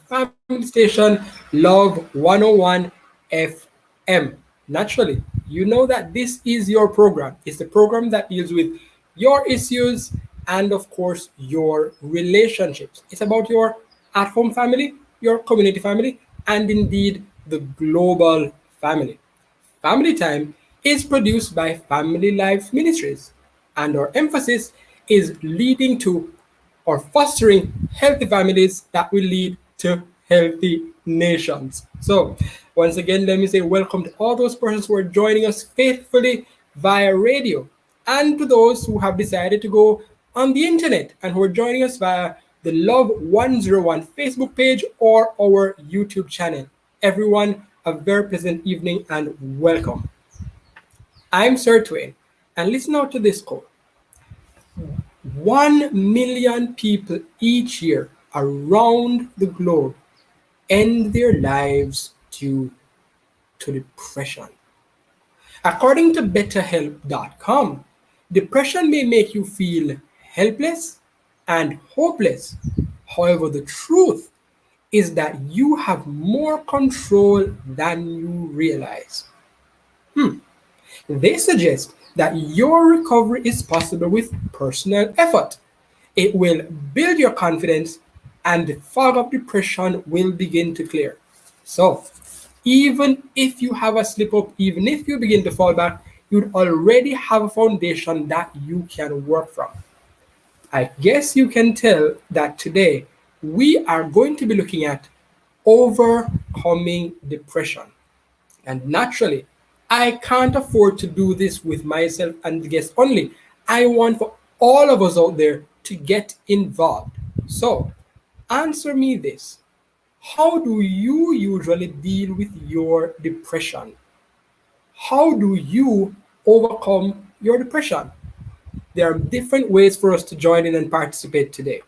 family station, Love 101 FM. Naturally, you know that this is your program. It's the program that deals with your issues and, of course, your relationships. It's about your at home family, your community family, and indeed the global family. Family Time is produced by Family Life Ministries, and our emphasis is leading to or fostering healthy families that will lead to healthy nations. So, once again, let me say welcome to all those persons who are joining us faithfully via radio, and to those who have decided to go on the internet and who are joining us via the Love 101 Facebook page or our YouTube channel. Everyone, a very pleasant evening and welcome. I'm Sir Twain, and listen out to this quote. 1 million people each year around the globe end their lives due to depression. According to BetterHelp.com, depression may make you feel helpless and hopeless. However, the truth is that you have more control than you realize. They suggest that your recovery is possible with personal effort. It will build your confidence and the fog of depression will begin to clear. So, even if you have a slip up, even if you begin to fall back, you'd already have a foundation that you can work from. I guess you can tell that today we are going to be looking at overcoming depression. And naturally, I can't afford to do this with myself and the guests only. I want for all of us out there to get involved. So, answer me this. How do you usually deal with your depression? How do you overcome your depression? There are different ways for us to join in and participate today.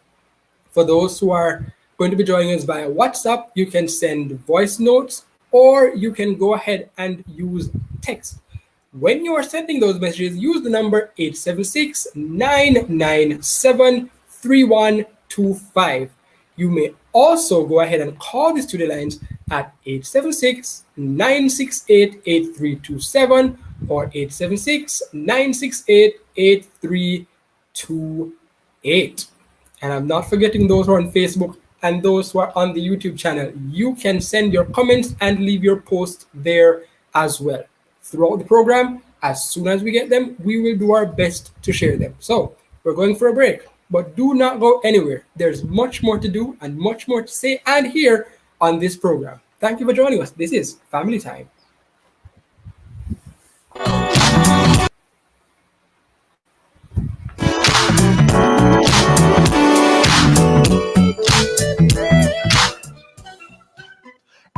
For those who are going to be joining us via WhatsApp, you can send voice notes or you can go ahead and use text. When you are sending those messages, use the number 876-997-3125. You may also go ahead and call the studio lines at 876-968-8327 or 876-968-8328. And I'm not forgetting those who are on Facebook and those who are on the YouTube channel. You can send your comments and leave your posts there as well. Throughout the program, as soon as we get them, we will do our best to share them. So we're going for a break, but do not go anywhere. There's much more to do and much more to say and hear on this program. Thank you for joining us. This is Family Time.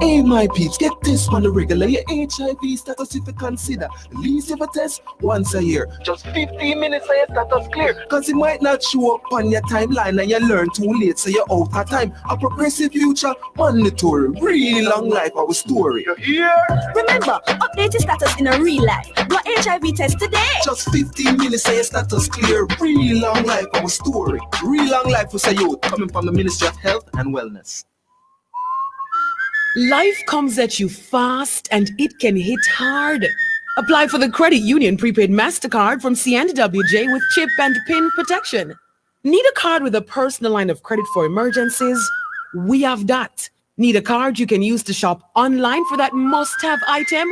Hey, my peeps, get this on the regular. Your HIV status if you consider. At least if a test once a year. Just 15 minutes and your status clear. Cause it might not show up on your timeline and you learn too late, so you're out of time. A progressive future, mandatory. Really long life, our story. You hear? Remember, update your status in a real life. Do an HIV test today. Just 15 minutes and your status clear. Really long life, our story. Real long life for youth. Coming from the Ministry of Health and Wellness. Life comes at you fast and it can hit hard. Apply for the Credit Union Prepaid MasterCard from C&WJ with chip and PIN protection. Need a card with a personal line of credit for emergencies? We have that. Need a card you can use to shop online for that must-have item?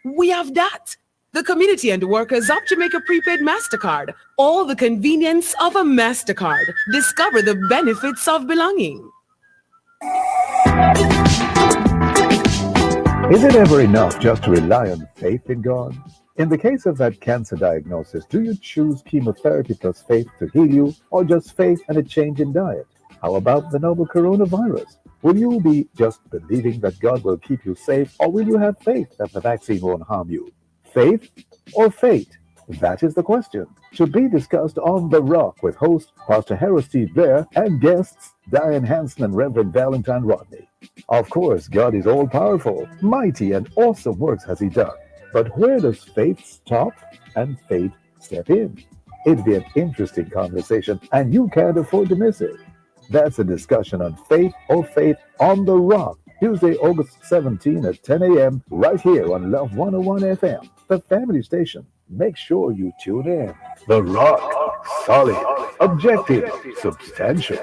We have that. The community and workers of Jamaica Prepaid MasterCard. All the convenience of a MasterCard. Discover the benefits of belonging. Is it ever enough just to rely on faith in God? In the case of that cancer diagnosis, do you choose chemotherapy plus faith to heal you, or just faith and a change in diet? How about the novel coronavirus? Will you be just believing that God will keep you safe, or will you have faith that the vaccine won't harm you? Faith or fate? That is the question. To be discussed on The Rock with host Pastor Harold Steve Blair and guests Diane Hansen and Reverend Valentine Rodney. Of course, God is all-powerful, mighty, and awesome works has He done. But where does faith stop and faith step in? It'd be an interesting conversation, and you can't afford to miss it. That's a discussion on faith or faith on the rock. Tuesday, August 17 at 10 a.m. right here on Love 101 FM, the family station. Make sure you tune in. The Rock. Solid. Objective. Substantial.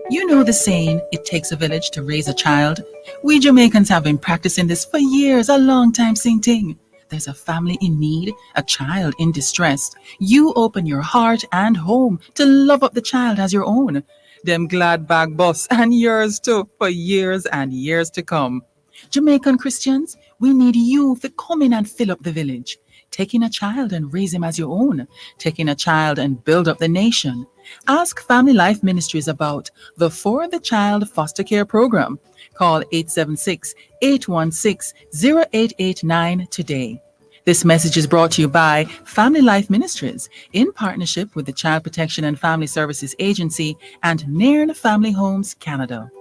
You know the saying, it takes a village to raise a child? We Jamaicans have been practicing this for years, a long time sing ting. There's a family in need, a child in distress. You open your heart and home to love up the child as your own. Them glad bag boss and yours too for years and years to come. Jamaican Christians, we need you to come in and fill up the village. Taking a child and raise him as your own. Taking a child and build up the nation. Ask Family Life Ministries about the For the Child Foster Care Program. Call 876-816-0889 today. This message is brought to you by Family Life Ministries in partnership with the Child Protection and Family Services Agency and Nairn Family Homes, Canada.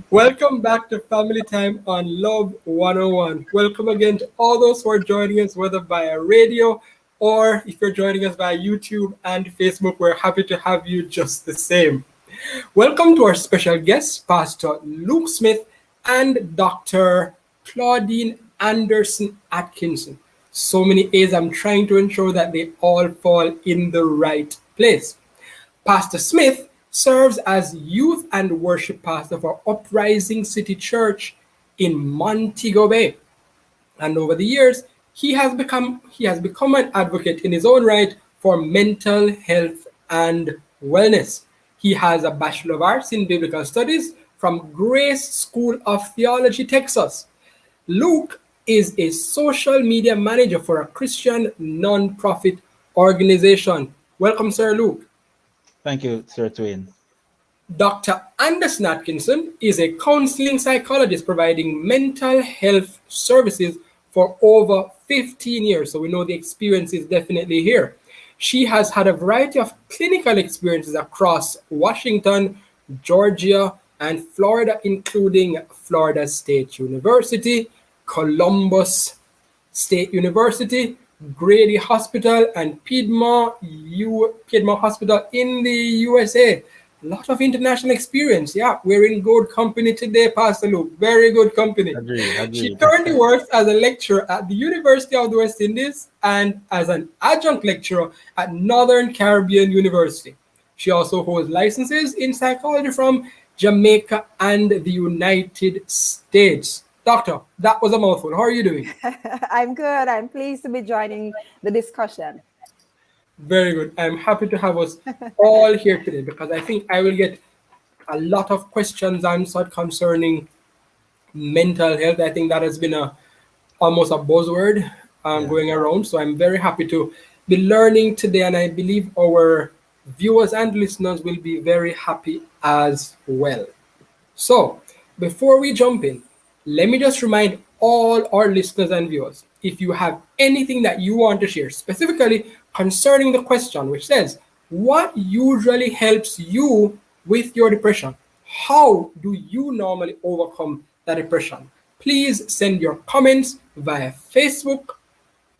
Welcome back to Family Time on Love 101. Welcome again to all those who are joining us, whether via radio or if you're joining us via YouTube and Facebook. We're happy to have you just the same. Welcome to our special guests, Pastor Luke Smith and Dr. Claudine Anderson Atkinson. So many A's, I'm trying to ensure that they all fall in the right place. Pastor Smith serves as youth and worship pastor for Uprising City Church in Montego Bay. And over the years, he has become an advocate in his own right for mental health and wellness. He has a Bachelor of Arts in Biblical Studies from Grace School of Theology, Texas. Luke is a social media manager for a Christian non-profit organization. Welcome, Sir Luke. Thank you, Sir Twain. Dr. Anderson Atkinson is a counseling psychologist providing mental health services for over 15 years. So we know the experience is definitely here. She has had a variety of clinical experiences across Washington, Georgia, and Florida, including Florida State University, Columbus State University, Grady Hospital, and Piedmont Hospital in the USA. A lot of international experience. Yeah, we're in good company today, Pastor Luke. Very good company. Agree. She currently works as a lecturer at the University of the West Indies and as an adjunct lecturer at Northern Caribbean University. She also holds licenses in psychology from Jamaica and the United States. Doctor, that was a mouthful. How are you doing? I'm good. I'm pleased to be joining the discussion. Very good. I'm happy to have us all here today because I think I will get a lot of questions answered concerning mental health. I think that has been almost a buzzword going around. So I'm very happy to be learning today, and I believe our viewers and listeners will be very happy as well. So before we jump in, let me just remind all our listeners and viewers, if you have anything that you want to share, specifically concerning the question which says, what usually helps you with your depression? How do you normally overcome that depression? Please send your comments via Facebook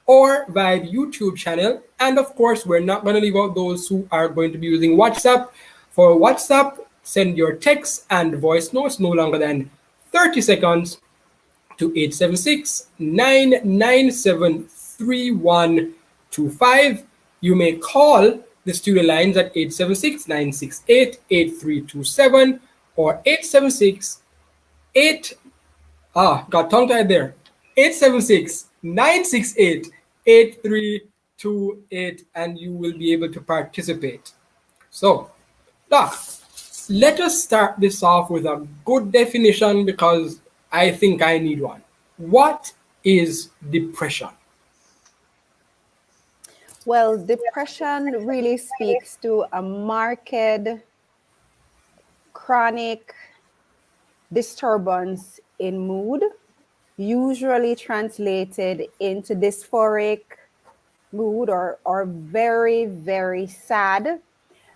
or via the YouTube channel. And of course, we're not going to leave out those who are going to be using WhatsApp. For WhatsApp, send your text and voice notes no longer than 30 seconds to 876-997-3125. You may call the studio lines at 876-968-8327 or 876-8 got tongue tied there. 876-968-8328, and you will be able to participate. So, Doc, let us start this off with a good definition because I think I need one. What is depression? Well, depression really speaks to a marked chronic disturbance in mood, usually translated into dysphoric, mood or very, very sad,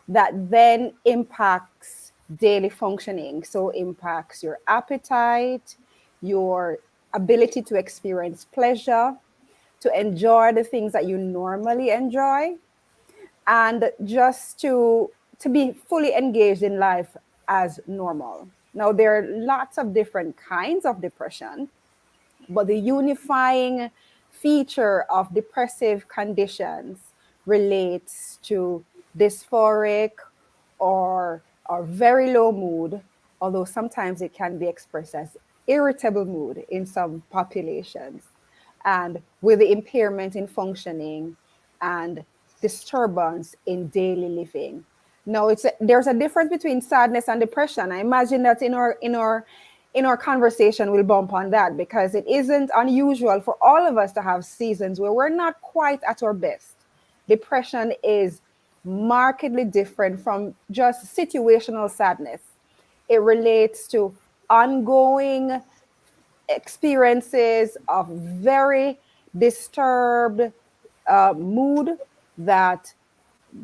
that then impacts daily functioning. So impacts your appetite, your ability to experience pleasure, to enjoy the things that you normally enjoy, and just to be fully engaged in life as normal. Now there are lots of different kinds of depression, but the unifying feature of depressive conditions relates to dysphoric or very low mood, although sometimes it can be expressed as irritable mood in some populations, and with the impairment in functioning and disturbance in daily living. Now, there's a difference between sadness and depression. I imagine that in our conversation we'll bump on that, because it isn't unusual for all of us to have seasons where we're not quite at our best. Depression is markedly different from just situational sadness. It relates to ongoing experiences of very disturbed mood that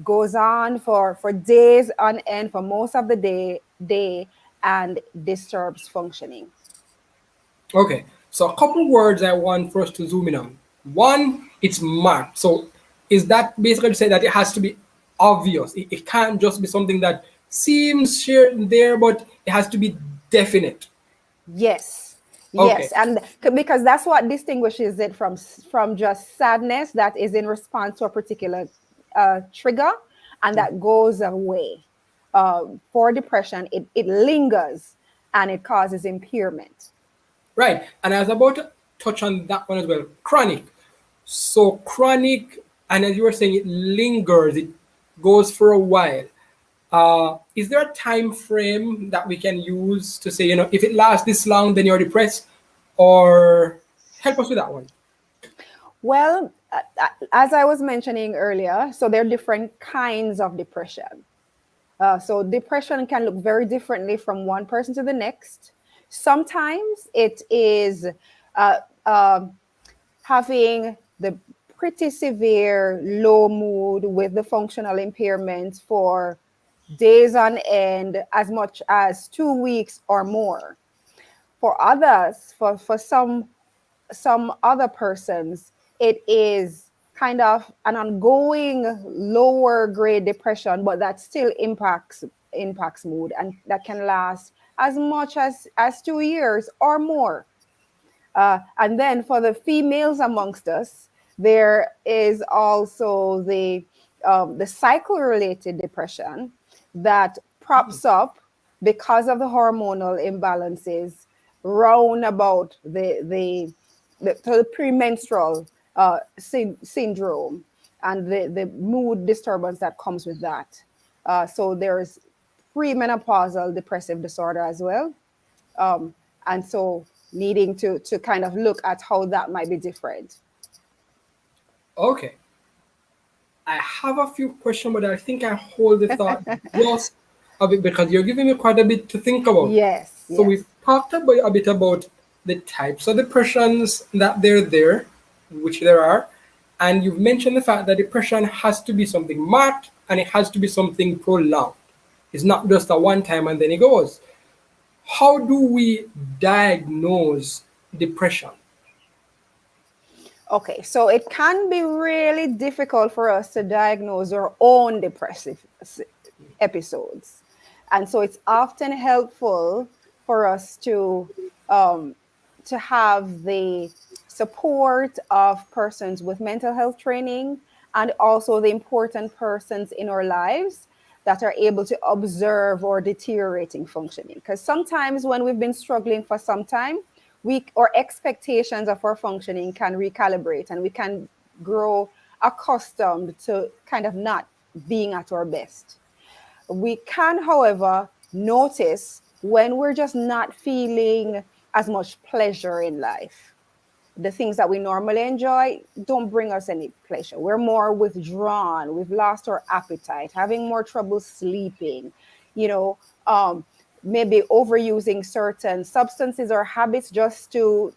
goes on for days on end, for most of the day, and disturbs functioning. Okay, so a couple words I want for us to zoom in on. One, it's marked. So is that basically to say that it has to be obvious? It can't just be something that seems here and there, but it has to be definite. Yes, Okay, yes, and because that's what distinguishes it from just sadness that is in response to a particular trigger, and that goes away. For depression, it lingers and it causes impairment. right. And I was about to touch on that one as well. Chronic. So chronic, and as you were saying, it lingers. It goes for a while. Is there a time frame that we can use to say, if it lasts this long, then you're depressed, or help us with that one? Well, as I was mentioning earlier, so there are different kinds of depression. So depression can look very differently from one person to the next. Sometimes it is uh, um having the pretty severe low mood with the functional impairments for days on end, as much as 2 weeks or more. For others, for some other persons, it is kind of an ongoing lower grade depression, but that still impacts mood, and that can last as much as 2 years or more. And then for the females amongst us, there is also the cycle-related depression that props up because of the hormonal imbalances round about the premenstrual syndrome and the mood disturbance that comes with that. So there's premenopausal depressive disorder as well. Um, and so needing to kind of look at how that might be different. Okay. I have a few questions, but I think I hold the thought just a bit because you're giving me quite a bit to think about. Yes, So yes. we've talked about a bit about the types of depressions that they're there, which there are, and you've mentioned the fact that depression has to be something marked and it has to be something prolonged. It's not just a one time and then it goes. How do we diagnose depression? Okay, so it can be really difficult for us to diagnose our own depressive episodes. And so it's often helpful for us um, to have the support of persons with mental health training, and also the important persons in our lives that are able to observe our deteriorating functioning. Because sometimes when we've been struggling for some time, our expectations of our functioning can recalibrate, and we can grow accustomed to kind of not being at our best. We can, however, notice when we're just not feeling as much pleasure in life. The things that we normally enjoy don't bring us any pleasure. We're more withdrawn. We've lost our appetite, having more trouble sleeping, you know, maybe overusing certain substances or habits just to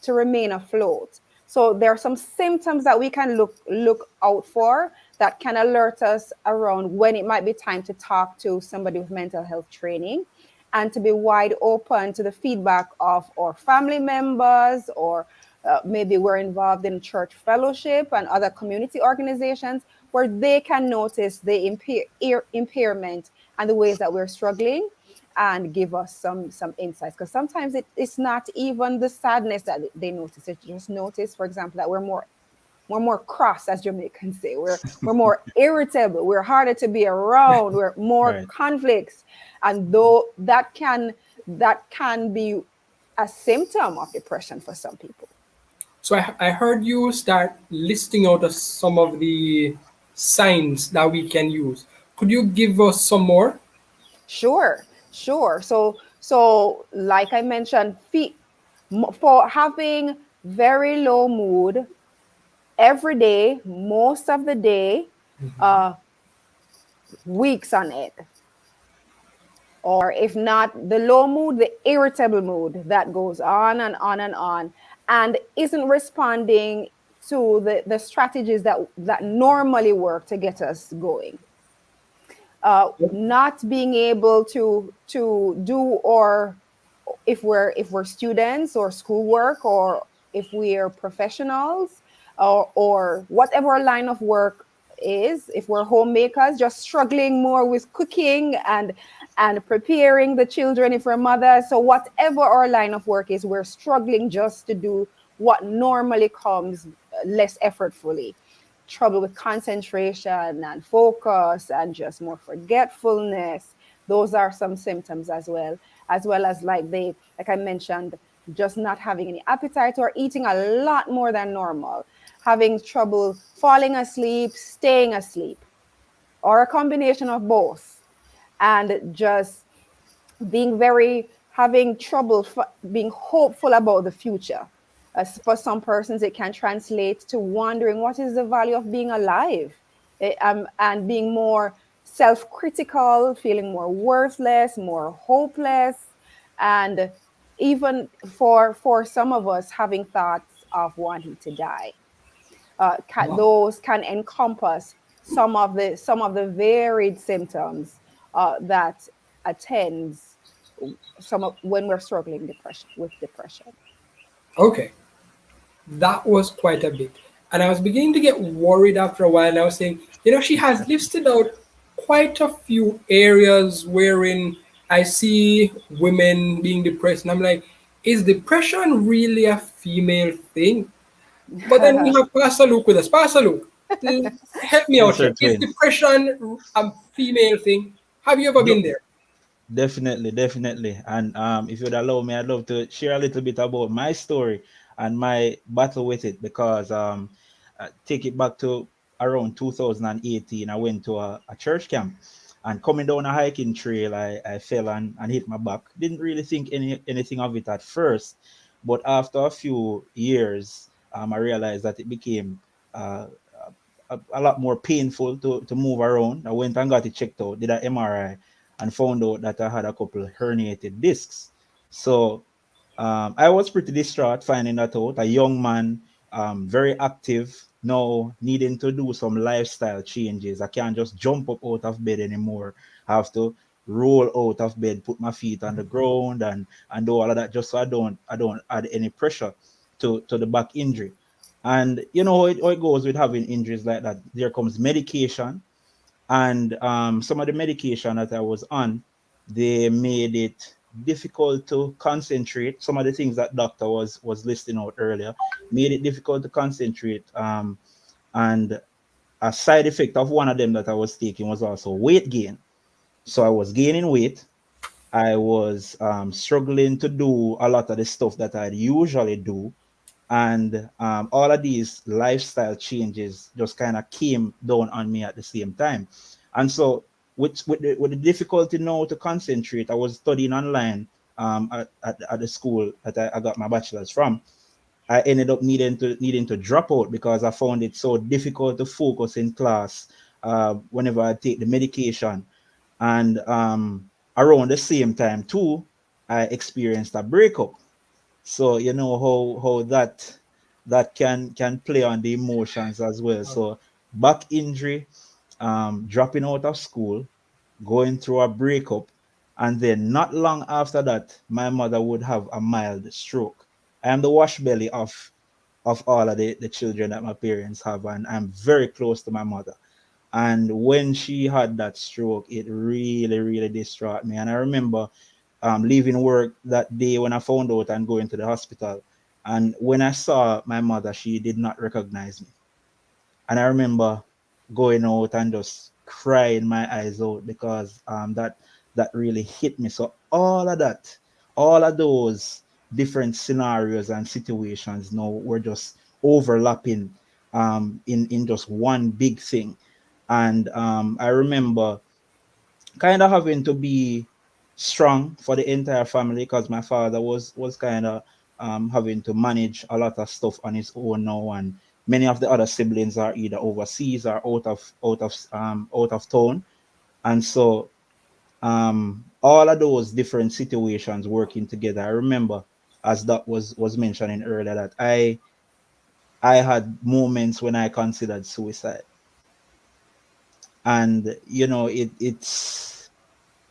remain afloat. So there are some symptoms that we can look out for that can alert us around when it might be time to talk to somebody with mental health training, and to be wide open to the feedback of our family members, or maybe we're involved in church fellowship and other community organizations where they can notice the impairment and the ways that we're struggling, and give us some insights. Because sometimes it's not even the sadness that they notice. It just notice, for example, that we're more cross, as Jamaicans say. We're more irritable. We're harder to be around. We're more Right. conflicts, and though that can be a symptom of depression for some people. So I heard you start listing out some of the signs that we can use. Could you give us some more? Sure, sure. So like I mentioned, for having very low mood every day, most of the day, uh, weeks on it, or if not the low mood, the irritable mood that goes on and on and on, and isn't responding to the strategies that normally work to get us going. Not being able to do, or if we're students or schoolwork, or if we're professionals, or whatever line of work is, if we're homemakers, just struggling more with cooking and preparing the children, if we're mothers. So whatever our line of work is, we're struggling just to do what normally comes less effortfully. Trouble with concentration and focus, and just more forgetfulness. Those are some symptoms, as well as like I mentioned, just not having any appetite, or eating a lot more than normal, having trouble falling asleep, staying asleep, or a combination of both, and just having trouble being hopeful about the future. For some persons, it can translate to wondering what is the value of being alive, and being more self-critical, feeling more worthless, more hopeless, and even for some of us, having thoughts of wanting to die. Wow. Those can encompass some of the varied symptoms that attends when we're struggling depression. Okay, that was quite a bit. And I was beginning to get worried after a while. And I was saying, she has listed out quite a few areas wherein I see women being depressed. And I'm like, is depression really a female thing? But then we have Pastor Luke with us. Pastor Luke, help me out Yes, here. sir, Is Twin. depression a female thing? Have you ever No, been there? definitely, definitely. And if you'd allow me, I'd love to share a little bit about my story and my battle with it, because take it back to around 2018. I went to a church camp, and coming down a hiking trail, I fell and hit my back. Didn't really think anything of it at first, but after a few years, I realized that it became uh, a lot more painful to move around. I went and got it checked out, did an MRI, and found out that I had a couple herniated discs. So I was pretty distraught finding that out. A young man, very active, now needing to do some lifestyle changes. I can't just jump up out of bed anymore. I have to roll out of bed, put my feet on the ground, and do all of that, just so I don't add any pressure to the back injury. And you know how it goes with having injuries like that. There comes medication, and some of the medication that I was on, they made it difficult to concentrate. Some of the things that doctor was listing out earlier made it difficult to concentrate. And a side effect of one of them that I was taking was also weight gain. So I was gaining weight. I was struggling to do a lot of the stuff that I usually do, and all of these lifestyle changes just kind of came down on me at the same time. And so with the difficulty now to concentrate, I was studying online at the school that I got my bachelor's from. I ended up needing to drop out because I found it so difficult to focus in class whenever I take the medication. And around the same time too, I experienced a breakup. So you know how that can play on the emotions as well. So back injury, dropping out of school, going through a breakup, and then not long after that, my mother would have a mild stroke. I am the wash belly of all of the children that my parents have, and I'm very close to my mother. And when she had that stroke, it really, really distraught me. And I remember leaving work that day when I found out and going to the hospital. And when I saw my mother, she did not recognize me. And I remember going out and just crying my eyes out because that really hit me. So all of that, all of those different scenarios and situations now were just overlapping in just one big thing. And I remember kind of having to be strong for the entire family because my father was kind of having to manage a lot of stuff on his own now, and many of the other siblings are either overseas or out of town. And so all of those different situations working together, I remember, as that was mentioning earlier, that I had moments when I considered suicide. And it's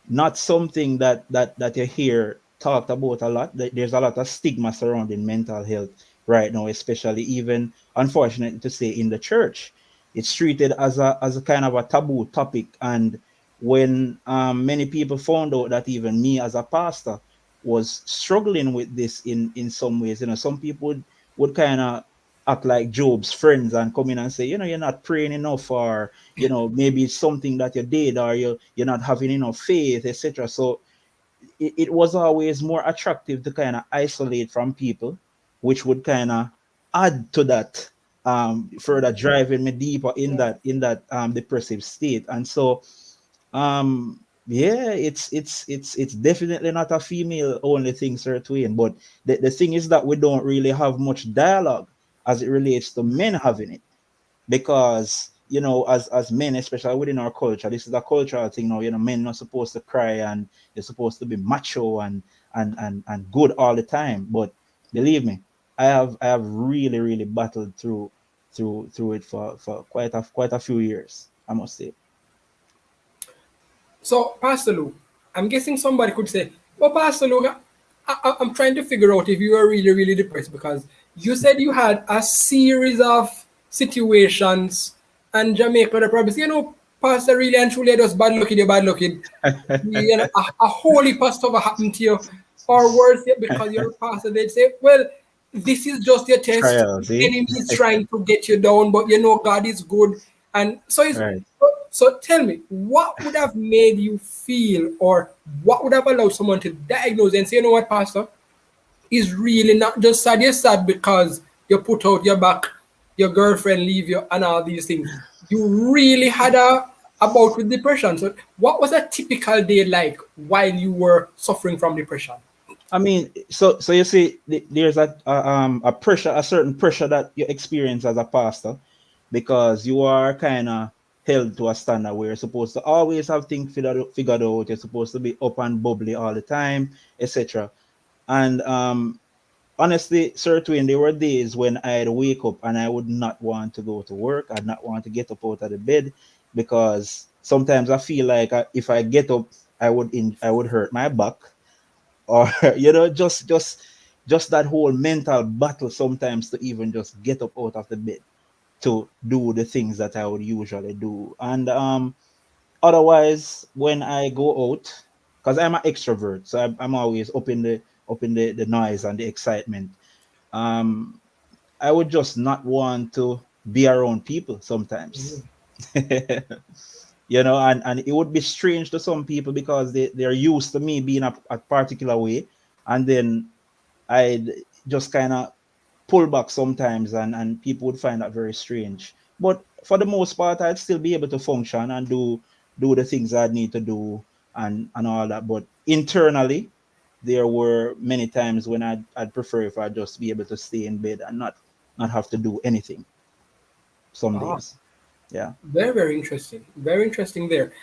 not something that you hear talked about a lot. There's a lot of stigma surrounding mental health right now, especially, even unfortunately to say, in the church. It's treated as a kind of a taboo topic. And when many people found out that even me as a pastor was struggling with this in some ways, some people would kind of act like Job's friends and come in and say, you're not praying enough, or maybe it's something that you did, or you're not having enough faith, etc. So it was always more attractive to kind of isolate from people, which would kind of add to that, further driving me deeper in that depressive state. And so yeah, it's definitely not a female only thing, Sir Twain. But the thing is that we don't really have much dialogue as it relates to men having it, because as men, especially within our culture, this is a cultural thing now. Men are supposed to cry, and they're supposed to be macho and good all the time. But believe me, I have really, really battled through it for quite a few years, I must say. So, Pastor Luke, I'm guessing somebody could say, well, Pastor Luke, I'm trying to figure out if you are really, really depressed, because you said you had a series of situations and Jamaica, the probably say, Pastor, really and truly, just bad lucky, you're bad lucky. A whole heap of stuff happened to you, or worse yet, because you're a pastor, they'd say, well, this is just your test. Trials, The eh? enemy is trying to get you down, but God is good. And so Right. so tell me, what would have made you feel, or what would have allowed someone to diagnose and say, what, Pastor, is really not just sad. You're sad because you put out your back, your girlfriend leave you, and all these things. You really had a bout with depression. So what was a typical day like while you were suffering from depression? I mean, so you see, there's a pressure, a certain pressure that you experience as a pastor, because you are kind of held to a standard where you're supposed to always have things figured out. You're supposed to be up and bubbly all the time, etc. And honestly, certainly, there were days when I'd wake up and I would not want to go to work. I'd not want to get up out of the bed, because sometimes I feel like if I get up, I would hurt my back, or just that whole mental battle sometimes to even just get up out of the bed to do the things that I would usually do. And otherwise, when I go out, because I'm an extrovert, so I'm always up in the noise and the excitement. Um, I would just not want to be around people sometimes. And it would be strange to some people because they're used to me being a particular way. And then I'd just kind of pull back sometimes, and people would find that very strange. But for the most part, I'd still be able to function and do the things I'd need to do, and all that. But internally, there were many times when I'd prefer if I'd just be able to stay in bed and not have to do anything some Ah, days. Yeah. very, very interesting. Very interesting there.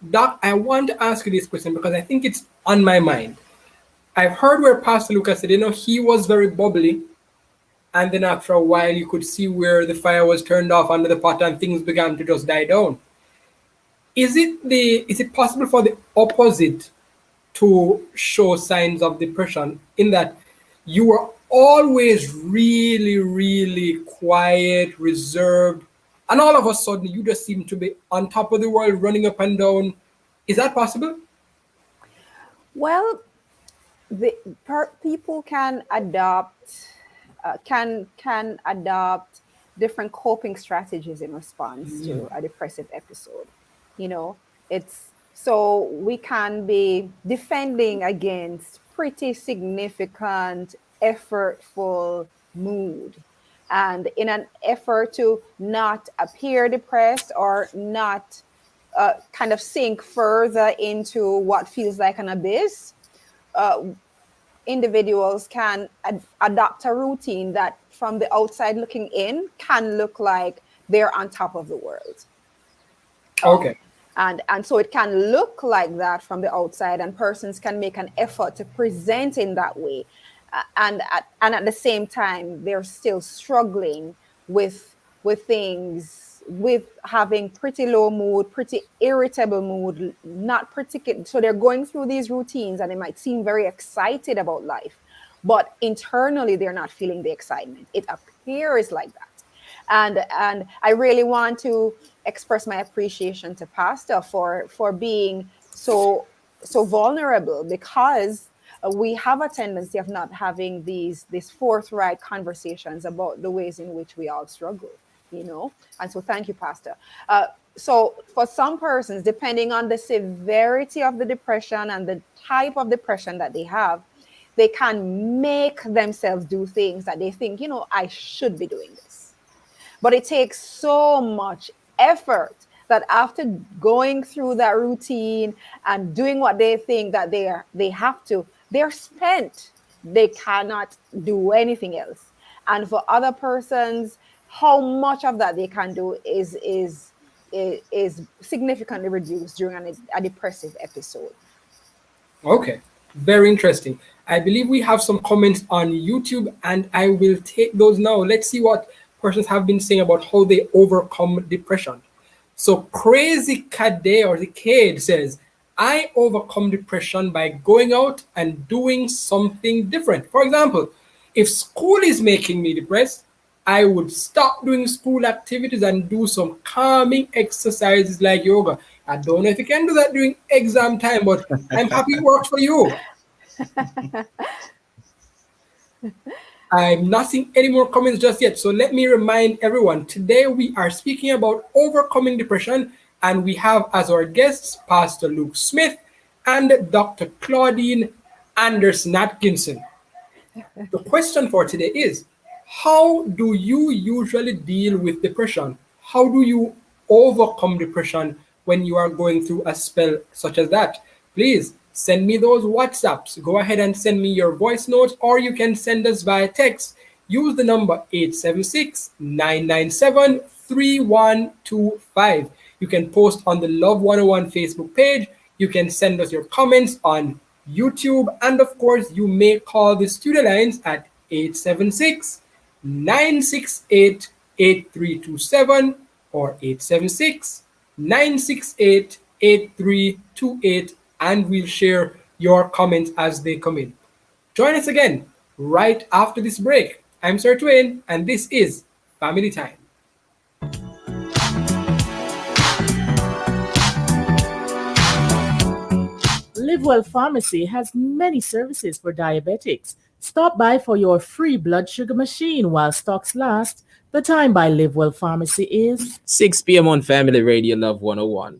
Doc, I want to ask you this question because I think it's on my mind. I've heard where Pastor Lucas said, he was very bubbly and then after a while you could see where the fire was turned off under the pot and things began to just die down. Is it possible for the opposite to show signs of depression, in that you were always really, really quiet, reserved, and all of a sudden you just seem to be on top of the world, running up and down? Is that possible? Well, people can adopt can adopt different coping strategies in response to a depressive episode. You know, it's so we can be defending against pretty significant, effortful mood. And in an effort to not appear depressed or not kind of sink further into what feels like an abyss, uh, individuals can adopt a routine that from the outside looking in can look like they're on top of the world. Okay. And so it can look like that from the outside, and persons can make an effort to present in that way. And at the same time, they're still struggling with things, with having pretty low mood, pretty irritable mood, not particular. So they're going through these routines and they might seem very excited about life, but internally they're not feeling the excitement. It appears like that. And I really want to express my appreciation to Pastor for being so vulnerable, because we have a tendency of not having these forthright conversations about the ways in which we all struggle, you know. And so thank you, Pastor. So for some persons, depending on the severity of the depression and the type of depression that they have, they can make themselves do things that they think, you know, I should be doing this. But it takes so much effort that after going through that routine and doing what they think that they have to, they're spent. They cannot do anything else. And for other persons, how much of that they can do is significantly reduced during a depressive episode. Okay, very interesting. I believe we have some comments on YouTube, and I will take those now. Let's see what persons have been saying about how they overcome depression. So Crazy Cade or the Cade says, I overcome depression by going out and doing something different. For example, if school is making me depressed, I would stop doing school activities and do some calming exercises like yoga. I don't know if you can do that during exam time, but I'm happy it works for you. I'm not seeing any more comments just yet. So let me remind everyone, today we are speaking about overcoming depression, and we have as our guests Pastor Luke Smith and Dr. Claudine Anderson Atkinson. The question for today is, how do you usually deal with depression? How do you overcome depression when you are going through a spell such as that? Please send me those WhatsApps. Go ahead and send me your voice notes, or you can send us via text. Use the number 876-997-3125. You can post on the Love 101 Facebook page. You can send us your comments on YouTube. And of course, you may call the studio lines at 876-968-8327 or 876-968-8328, and we'll share your comments as they come in. Join us again right after this break. I'm Sir Twain, and this is Family Time. LiveWell Pharmacy has many services for diabetics. Stop by for your free blood sugar machine while stocks last. The time by LiveWell Pharmacy is 6 p.m. on Family Radio Love 101.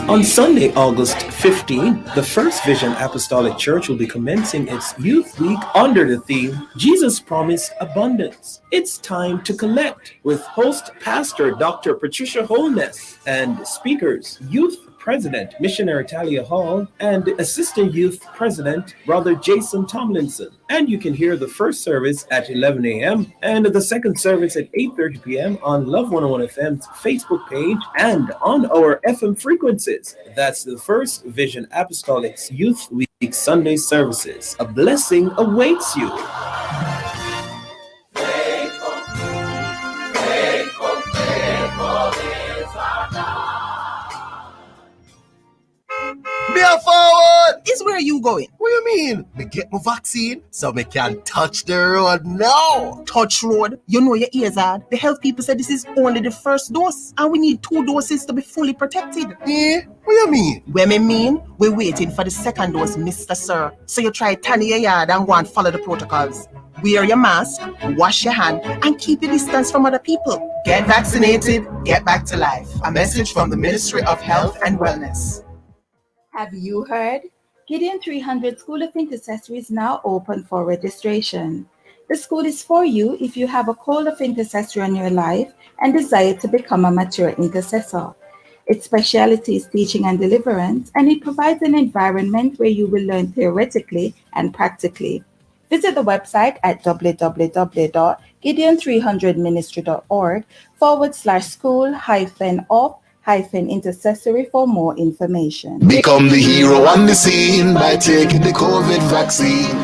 On Sunday, August 15, the First Vision Apostolic Church will be commencing its Youth Week under the theme, Jesus Promised Abundance. It's time to collect with host Pastor Dr. Patricia Holness and speakers, youth President, Missionary Talia Hall, and Assistant Youth President, Brother Jason Tomlinson. And you can hear the first service at 11 a.m. and the second service at 8:30 p.m. on Love 101 FM's Facebook page and on our FM frequencies. That's the First Vision Apostolics Youth Week Sunday services. A blessing awaits you. Be a forward! Is where you going? What you mean? Me get my vaccine so me can touch the road now. Touch road? You know your ears hard. The health people said this is only the first dose and we need 2 doses to be fully protected. Eh? What you mean? What me mean? We're waiting for the second dose, Mr. Sir. So you try turn your yard and go and follow the protocols. Wear your mask, wash your hand, and keep your distance from other people. Get vaccinated, get back to life. A message from the Ministry of Health and Wellness. Have you heard? Gideon 300 School of Intercessory is now open for registration. The school is for you if you have a call of intercessory in your life and desire to become a mature intercessor. Its specialty is teaching and deliverance, and it provides an environment where you will learn theoretically and practically. Visit the website at www.gideon300ministry.org/school-of-intercessory for more information. Become the hero on the scene by taking the COVID vaccine.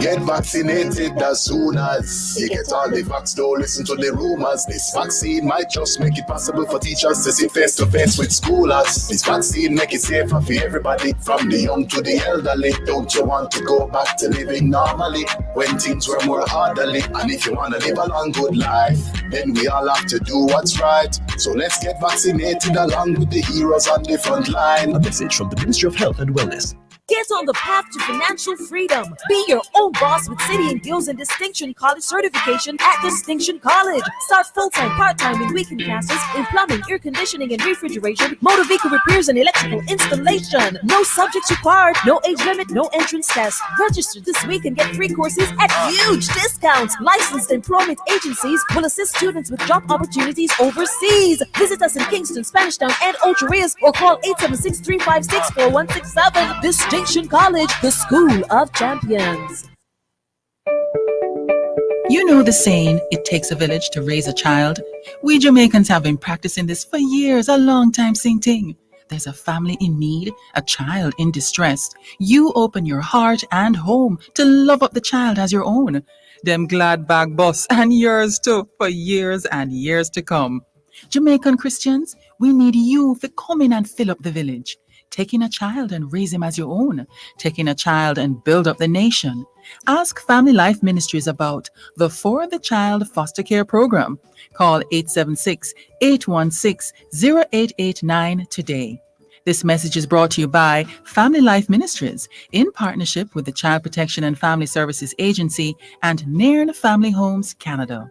Get vaccinated as soon as you get all the vax. Don't listen to the rumors. This vaccine might just make it possible for teachers to sit face to face with schoolers. This vaccine make it safer for everybody, from the young to the elderly. Don't you want to go back to living normally when things were more orderly? And if you want to live a long good life, then we all have to do what's right. So let's get vaccinated along with the heroes on the front line. A message from the Ministry of Health and Wellness. Get on the path to financial freedom. Be your own boss with City and Guilds and Distinction College certification at Distinction College. Start full-time, part-time in weekend classes in plumbing, air conditioning and refrigeration, motor vehicle repairs and electrical installation. No subjects required, no age limit, no entrance test. Register this week and get free courses at huge discounts. Licensed employment agencies will assist students with job opportunities overseas. Visit us in Kingston, Spanish Town and Ocho Rios or call 876-356-4167. Distinction College, the school of champions. You know the saying, it takes a village to raise a child. We Jamaicans have been practicing this for years, a long time same thing. There's a family in need, a child in distress. You open your heart and home to love up the child as your own. Them glad bag bus and yours too for years and years to come. Jamaican Christians, we need you to come in and fill up the village. Taking a child and raise him as your own. Taking a child and build up the nation. Ask Family Life Ministries about the For the Child Foster Care Program. Call 876-816-0889 today. This message is brought to you by Family Life Ministries in partnership with the Child Protection and Family Services Agency and Nairn Family Homes, Canada.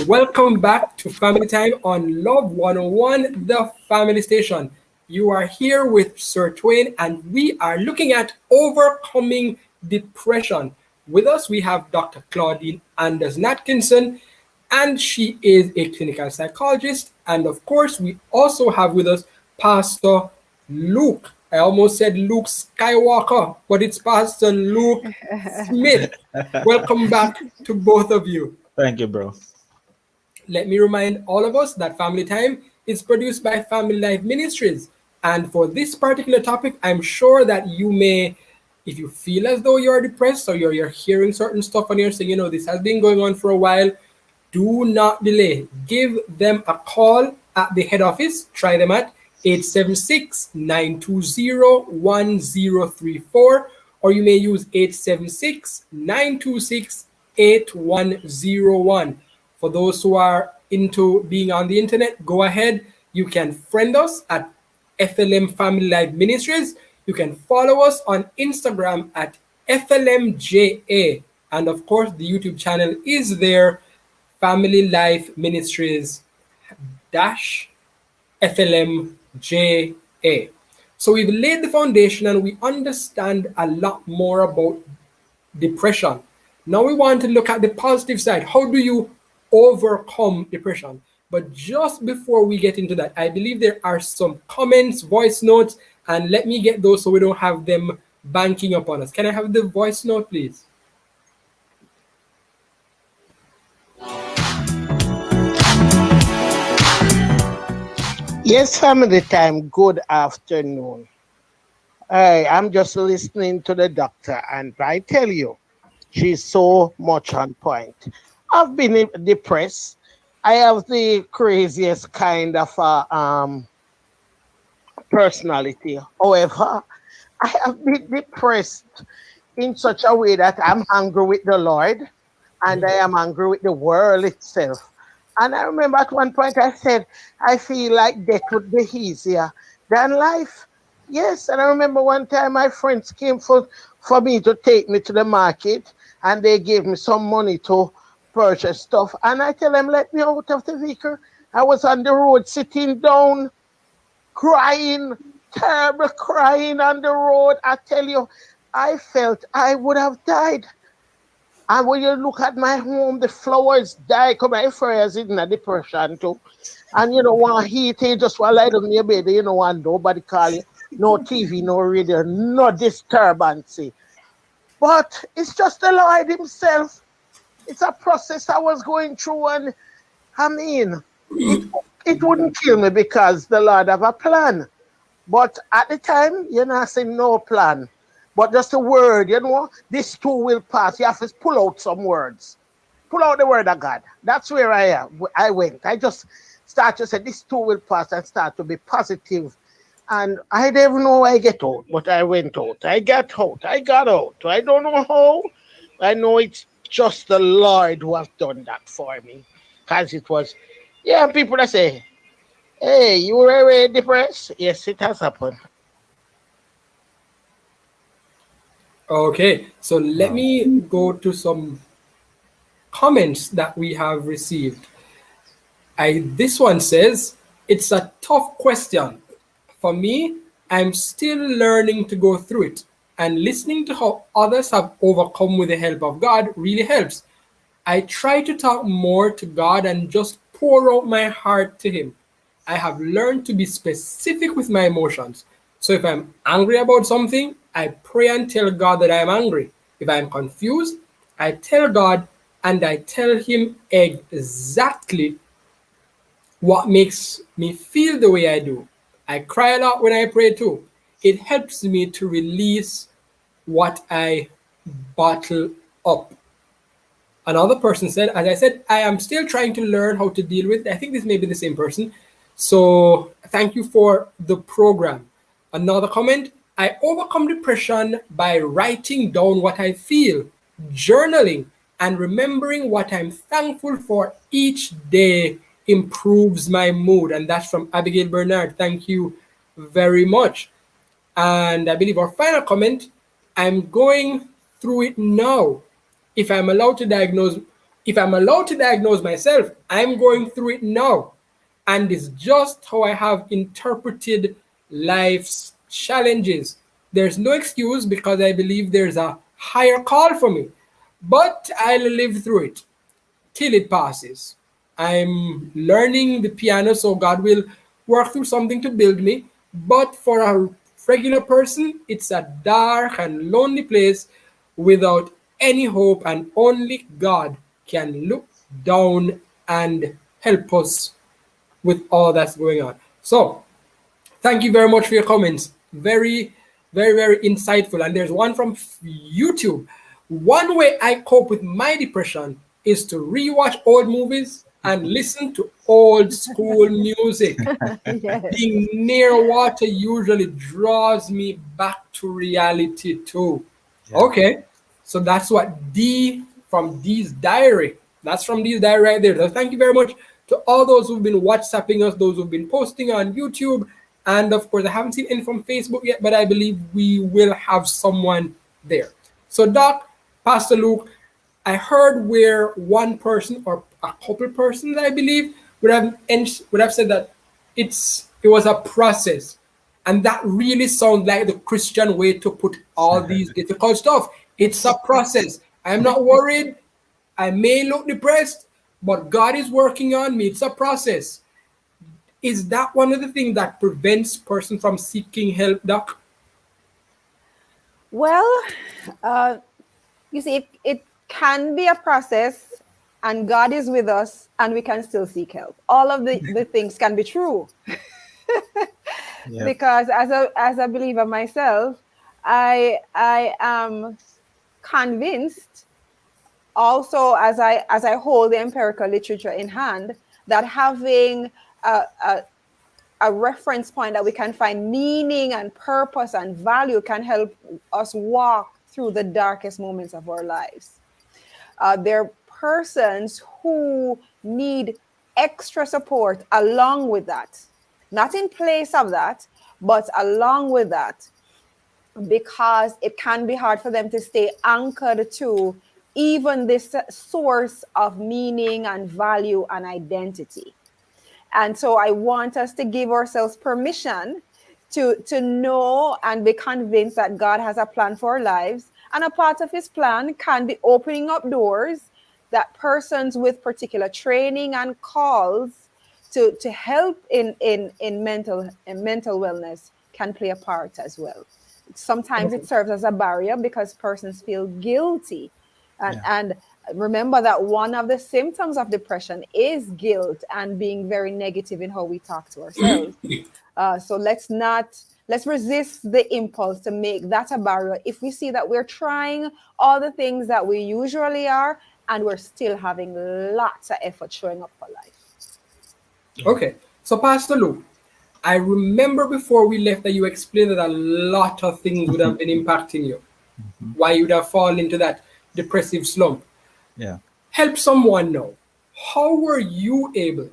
Welcome back to Family Time on Love 101, the family station. You are here with Sir Twain, and we are looking at overcoming depression. With us, we have Dr. Claudine Anders Natkinson, and she is a clinical psychologist. And of course, we also have with us Pastor Luke. I almost said Luke Skywalker, but it's Pastor Luke Smith. Welcome back to both of you. Thank you, bro. Let me remind all of us that Family Time is produced by Family Life Ministries. And for this particular topic, I'm sure that you may, if you feel as though you're depressed or you're hearing certain stuff and you're saying, this has been going on for a while, do not delay. Give them a call at the head office. Try them at 876-920-1034, or you may use 876-926-8101. For those who are into being on the internet, go ahead. You can friend us at FLM Family Life Ministries. You can follow us on Instagram at FLMJA. And of course, the YouTube channel is there, Family Life Ministries dash FLMJA. So we've laid the foundation and we understand a lot more about depression. Now we want to look at the positive side. How do you overcome depression? But just before we get into that, I believe there are some comments, voice notes, and let me get those so we don't have them banking upon us. Can I have the voice note, please? Yes, family time. Good afternoon. I'm just listening to the doctor, and I tell you, she's so much on point. I've been depressed. I have the craziest kind of personality. However, I have been depressed in such a way that I'm angry with the Lord and I am angry with the world itself. And I remember at one point I said, I feel like death would be easier than life. Yes, and I remember one time my friends came for me to take me to the market and they gave me some money to purchase stuff. And I tell them, let me out of the vehicle. I was on the road sitting down, crying, terrible crying on the road. I tell you, I felt I would have died. And when you look at my home, the flowers die. Come my fires in a depression too. And you know, want heat, you just want to lie down in your bed, you know, and nobody call you. No TV, no radio, no disturbance. But it's just the Lord Himself. It's a process I was going through, and I mean, it it wouldn't kill me because the Lord have a plan. But at the time, you're not saying no plan. But just a word, you know, this too will pass. You have to pull out some words. Pull out the word of God. That's where I am. I went. I just start to say this too will pass and start to be positive. And I didn't even know I get out, but I went out. I got out. I got out. I don't know how. I know it's just the Lord who has done that for me. Because it was, yeah, people that say, hey, you were very depressed? Yes, it has happened. Okay, so let me go to some comments that we have received. This one says, it's a tough question. For me, I'm still learning to go through it, and listening to how others have overcome with the help of God really helps. I try to talk more to God and just pour out my heart to Him. I have learned to be specific with my emotions. So if I'm angry about something, I pray and tell God that I'm angry. If I'm confused, I tell God and I tell Him exactly what makes me feel the way I do. I cry a lot when I pray too. It helps me to release what I bottle up. Another person said, as I said, I am still trying to learn how to deal with. I think this may be the same person. So thank you for the program. Another comment, I overcome depression by writing down what I feel, journaling, and remembering what I'm thankful for each day improves my mood. And that's from Abigail Bernard. Thank you very much. And I believe our final comment, I'm going through it now. If I'm allowed to diagnose, if I'm allowed to diagnose myself, I'm going through it now. And it's just how I have interpreted life's challenges. There's no excuse because I believe there's a higher call for me. But I'll live through it till it passes. I'm learning the piano, so God will work through something to build me. But for a regular person, it's a dark and lonely place without any hope, and only God can look down and help us with all that's going on. So, thank you very much for your comments. Very, very, very insightful. And there's one from YouTube. One way I cope with my depression is to rewatch old movies and listen to old school music. Yes. Being near water usually draws me back to reality too. Yeah. Okay, so that's what D from D's diary. That's from D's diary right there. So thank you very much to all those who've been WhatsApping us, those who've been posting on YouTube, and of course I haven't seen any from Facebook yet, but I believe we will have someone there. So Doc, Pastor Luke, I heard where one person or a couple persons, I believe, would have said that it was a process, and that really sounds like the Christian way to put all these difficult stuff. It's a process. I'm not worried. I may look depressed, but God is working on me. It's a process. Is that one of the things that prevents person from seeking help, doc? Well, you see, it can be a process, and God is with us, and we can still seek help. All of the things can be true. Yeah. Because as a believer myself, I am convinced also, as I hold the empirical literature in hand, that having a, a, a reference point that we can find meaning and purpose and value can help us walk through the darkest moments of our lives. There are persons who need extra support along with that, not in place of that, but along with that, because it can be hard for them to stay anchored to even this source of meaning and value and identity. And so I want us to give ourselves permission to know and be convinced that God has a plan for our lives. And a part of his plan can be opening up doors that persons with particular training and calls to help in mental wellness can play a part as well. Sometimes it serves as a barrier because persons feel guilty. And remember that one of the symptoms of depression is guilt and being very negative in how we talk to ourselves. So let's resist the impulse to make that a barrier if we see that we're trying all the things that we usually are and we're still having lots of effort showing up for life. Okay, so Pastor Luke, I remember before we left that you explained that a lot of things would have been impacting you, why you would have fallen into that depressive slump. Yeah. Help someone know. How were you able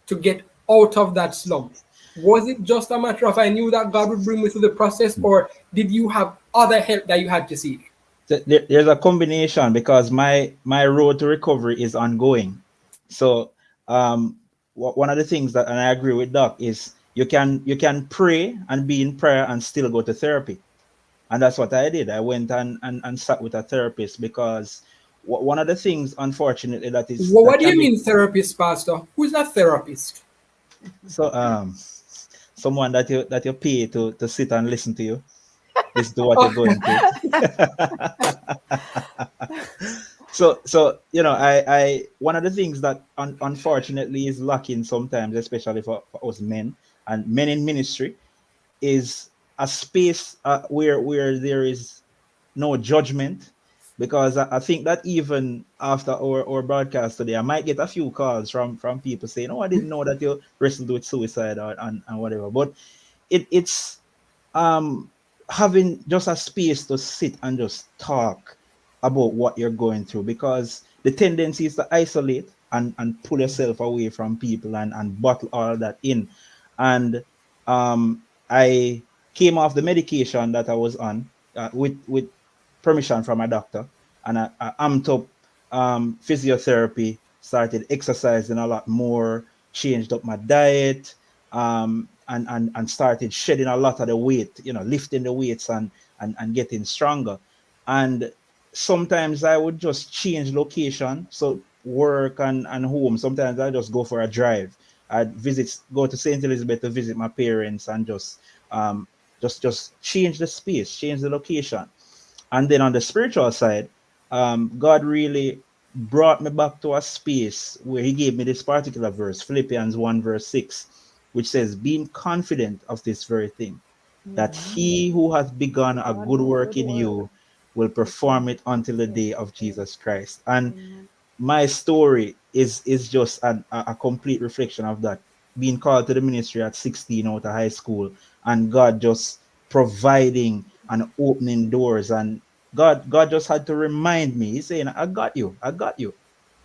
to get out of that slump? Was it just a matter of I knew that God would bring me through the process, or did you have other help that you had to seek? There's a combination because my road to recovery is ongoing. So one of the things that, and I agree with Doc, is you can pray and be in prayer and still go to therapy. And that's what I did. I went and sat with a therapist because one of the things, unfortunately, that What do can you be mean therapist, Pastor? Who's a therapist? so someone that you pay to sit and listen to you, listen to what you're going through. So I one of the things that unfortunately is lacking sometimes, especially for us men and men in ministry, is a space where there is no judgment. Because I think that even after our broadcast today, I might get a few calls from people saying, "Oh, I didn't know that you wrestled with suicide," and whatever. But it's having just a space to sit and just talk about what you're going through, because the tendency is to isolate and pull yourself away from people and bottle all that in. And I came off the medication that I was on with permission from a doctor, and I amped up physiotherapy, started exercising a lot more, changed up my diet, and started shedding a lot of the weight, lifting the weights and getting stronger. And sometimes I would just change location, so work and home. Sometimes I just go for a drive. I'd go to St. Elizabeth to visit my parents and just change the space, change the location. And then on the spiritual side, God really brought me back to a space where he gave me this particular verse, Philippians 1 verse 6, which says, being confident of this very thing, that he who hath begun a good work in you will perform it until the day of Jesus Christ. And my story is just a complete reflection of that. Being called to the ministry at 16 out of high school, and God just providing and opening doors, and God just had to remind me. He's saying, I got you.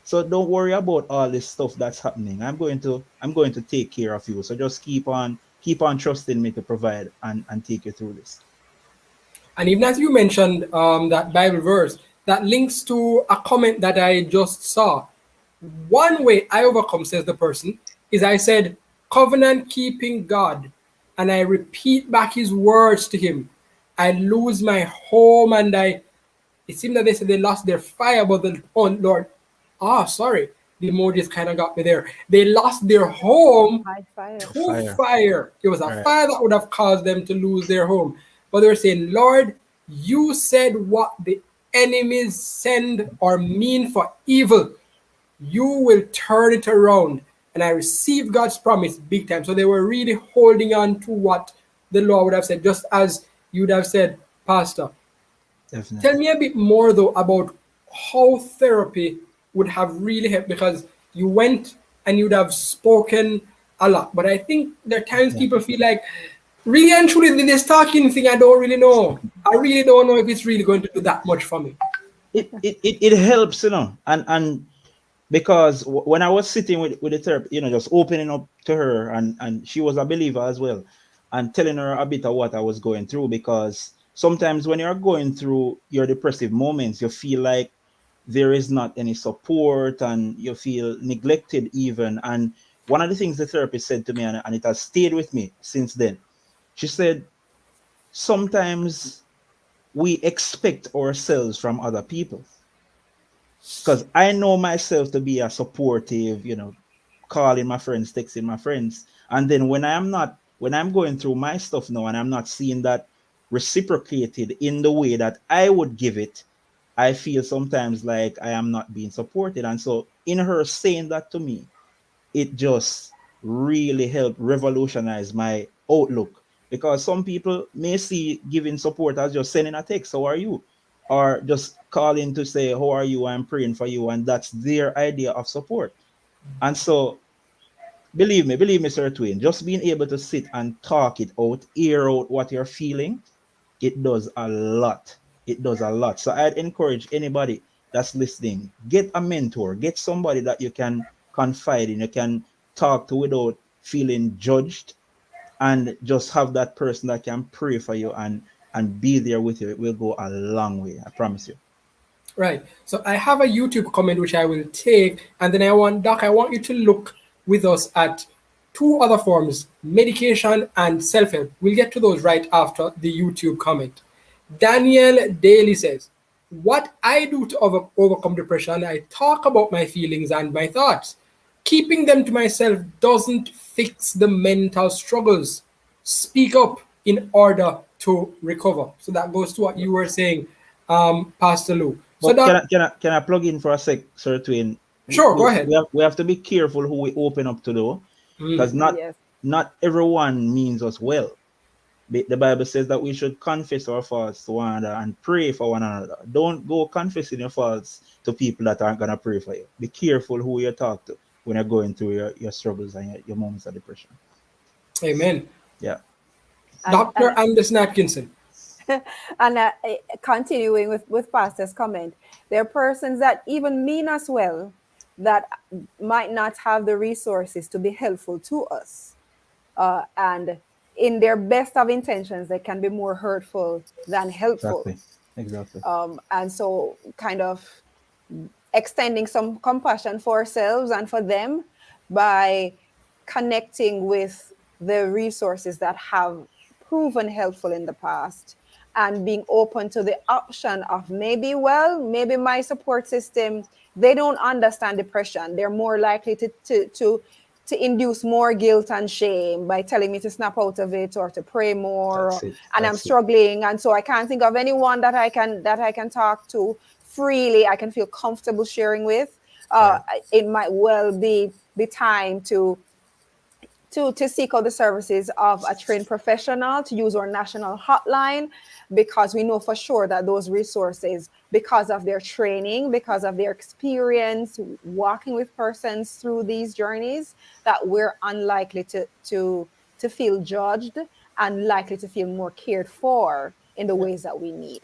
So don't worry about all this stuff that's happening. I'm going to take care of you. So just keep on trusting me to provide and take you through this. And even as you mentioned that Bible verse, that links to a comment that I just saw. One way I overcome, says the person, is I said, covenant keeping God, and I repeat back his words to him. I lose my home and I It seemed that they said they lost their fire, but the oh Lord, sorry, the emojis kind of got me there. They lost their home High fire. to Fire. fire. It was a Right. fire that would have caused them to lose their home. But they were saying, Lord, you said what the enemies send or mean for evil, you will turn it around. And I received God's promise big time. So they were really holding on to what the Lord would have said, just as you would have said, Pastor. Tell Definitely. me a bit more though about how therapy would have really helped, because you went and you'd have spoken a lot. But I think there are times Yeah. people feel like, really and truly, this talking thing, I don't really know. I really don't know if it's really going to do that much for me. It helps, and because when I was sitting with the therapist, just opening up to her, and she was a believer as well, and telling her a bit of what I was going through, because sometimes when you're going through your depressive moments, you feel like there is not any support and you feel neglected even. And one of the things the therapist said to me, and it has stayed with me since then, she said, sometimes we expect ourselves from other people, because I know myself to be a supportive, calling my friends, texting my friends. And then when I'm going through my stuff now and I'm not seeing that reciprocated in the way that I would give it, I feel sometimes like I am not being supported. And so, in her saying that to me, it just really helped revolutionize my outlook, because some people may see giving support as just sending a text, how are you, or just calling to say how are you, I'm praying for you, and that's their idea of support. And so, believe me, Sir Twin, just being able to sit and talk it out, air out what you're feeling, it does a lot. It does a lot. So I'd encourage anybody that's listening, get a mentor, get somebody that you can confide in, you can talk to without feeling judged, and just have that person that can pray for you and be there with you. It will go a long way. I promise you. Right. So I have a YouTube comment which I will take, and then Doc, I want you to look with us at two other forms, medication and self-help. We'll get to those right after the YouTube comment. Daniel Daly says, what I do to overcome depression, I talk about my feelings and my thoughts. Keeping them to myself doesn't fix the mental struggles. Speak up in order to recover. So that goes to what you were saying, Pastor Lou. So But that, can I plug in for a sec, Sir Twin? sure, go ahead. We have to be careful who we open up to, though, because Yes. not everyone means us well. The Bible says that we should confess our faults to one another and pray for one another. Don't go confessing your faults to people that aren't going to pray for you. Be careful who you talk to when you're going through your struggles and your moments of depression. Amen. Yeah. And Dr. Anderson Atkinson. and continuing with Pastor's comment, there are persons that even mean us well that might not have the resources to be helpful to us. And in their best of intentions, they can be more hurtful than helpful. Exactly. And so, kind of extending some compassion for ourselves and for them by connecting with the resources that have proven helpful in the past, and being open to the option of maybe my support system, they don't understand depression, they're more likely to induce more guilt and shame by telling me to snap out of it or to pray more, and I'm struggling, and so I can't think of anyone that I can talk to freely, I can feel comfortable sharing with. It might well be time to seek out the services of a trained professional, to use our national hotline, because we know for sure that those resources, because of their training, because of their experience walking with persons through these journeys, that we're unlikely to feel judged and likely to feel more cared for in the ways that we need.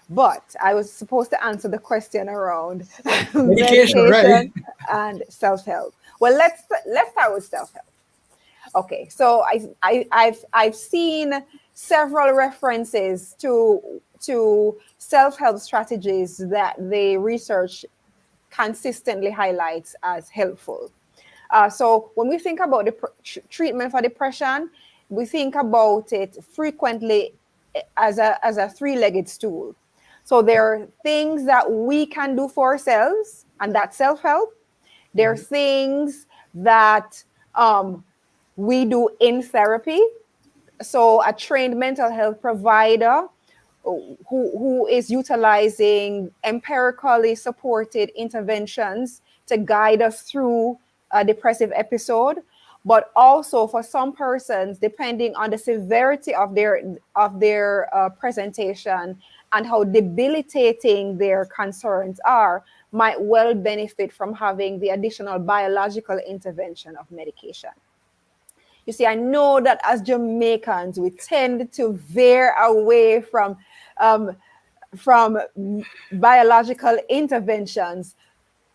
But I was supposed to answer the question around Medication, right? medication and self-help. Well, let's start with self-help. Okay, so I've seen several references to self-help strategies that the research consistently highlights as helpful. So when we think about the treatment for depression, we think about it frequently as a three-legged stool. So there are things that we can do for ourselves, and that's self-help. There are things that we do in therapy. So a trained mental health provider who is utilizing empirically supported interventions to guide us through a depressive episode. But also for some persons, depending on the severity of their presentation and how debilitating their concerns are, might well benefit from having the additional biological intervention of medication. You see, I know that as Jamaicans, we tend to veer away um, from biological interventions,